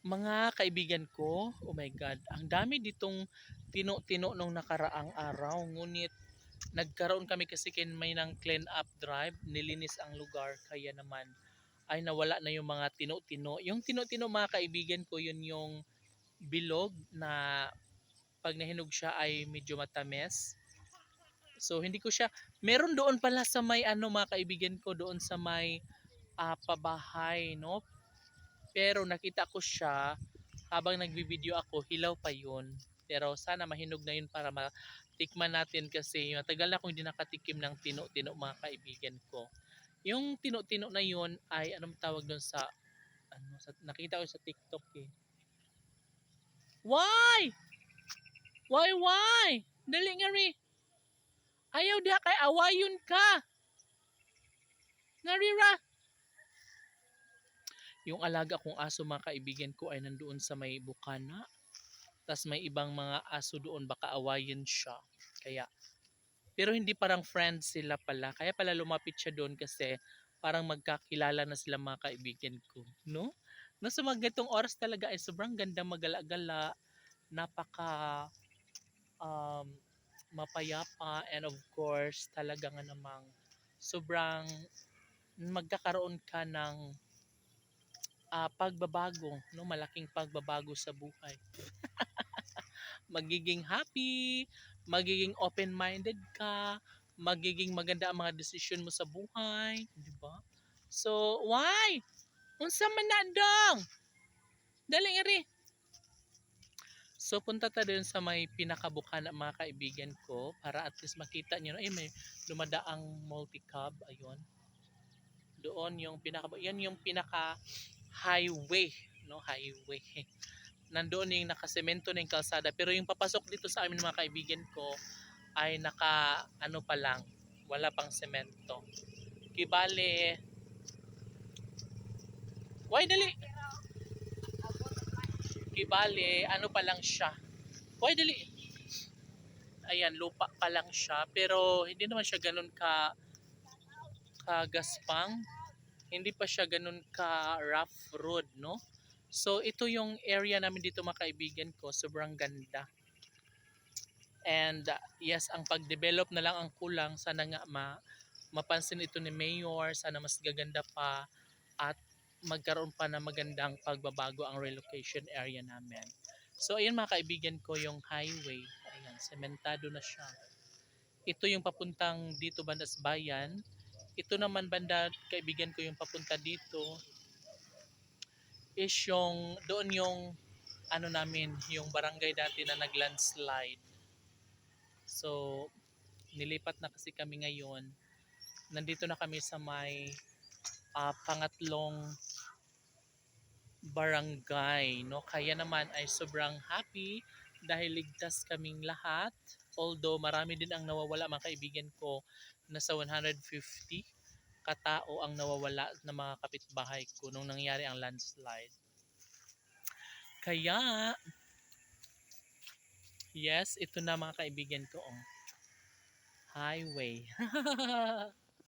Mga kaibigan ko, oh my God, ang dami ditong tino-tino nung nakaraang araw. Ngunit nagkaroon kami kasi may ng clean up drive, nilinis ang lugar, kaya naman ay nawala na yung mga tino-tino. Yung tino-tino mga kaibigan ko, yun yung bilog na pag nahinog siya ay medyo matamis. So hindi ko siya, meron doon pala sa may ano mga kaibigan ko, doon sa may pabahay, no? Pero nakita ko siya habang nagbibideo ako, hilaw pa yun. Pero sana mahinog na yun para matikman natin kasi matagal na akong hindi nakatikim ng tino-tino mga kaibigan ko. Yung tino-tino na yun ay anong tawag doon sa nakita ko sa TikTok eh. Why? Why? Dali nga ri. Ayaw diha kay awayon ka. Narira. Yung alaga kong aso mga kaibigan ko ay nandoon sa may bukana. Tas may ibang mga aso doon baka awayin siya. Kaya pero hindi parang friends sila pala. Kaya pala lumapit siya doon kasi parang magkakilala na sila mga kaibigan ko, no? No, sa mga ganitong oras talaga ay sobrang ganda magala-gala, napaka um, mapayapa, and of course talaga nga namang sobrang magkakaroon ka ng pagbabago, no? Malaking pagbabago sa buhay. Magiging happy, magiging open-minded ka, magiging maganda ang mga desisyon mo sa buhay, di ba? So, why? Unsa man na dong? Dali nga ri. So, punta ta din sa may pinakabukana mga kaibigan ko para at least makita niyo, ay may dumadaang multi-cab, ayun. Doon yung yan yung pinaka highway, no? Highway. Nandoon yung nakasemento na yung kalsada, pero yung papasok dito sa amin mga kaibigan ko ay naka ano pa lang, wala pang semento. Kibale, why dali? Kibale, ano pa lang siya. Why dali? Ayan, lupa pa lang siya, pero hindi naman siya ganun kagaspang. Hindi pa siya ganun ka rough road, no? So ito yung area namin dito mga kaibigan ko, sobrang ganda. And yes, ang pag-develop na lang ang kulang, sana nga mapansin ito ni Mayor, sana mas gaganda pa at magkaroon pa na magandang pagbabago ang relocation area namin. So ayun mga kaibigan ko, yung highway, ayan, sementado na siya. Ito yung papuntang dito bandas bayan. Ito naman banda kaibigan ko yung papunta dito is yung doon yung ano namin, yung barangay dati na naglandslide. So nilipat na kasi kami ngayon. Nandito na kami sa may pangatlong barangay, no? Kaya naman ay sobrang happy dahil ligtas kaming lahat. Although marami din ang nawawala mga kaibigan ko, nasa 150 katao ang nawawala na mga kapitbahay ko nung nangyari ang landslide. Kaya yes, ito na mga kaibigan ko, oh. Highway.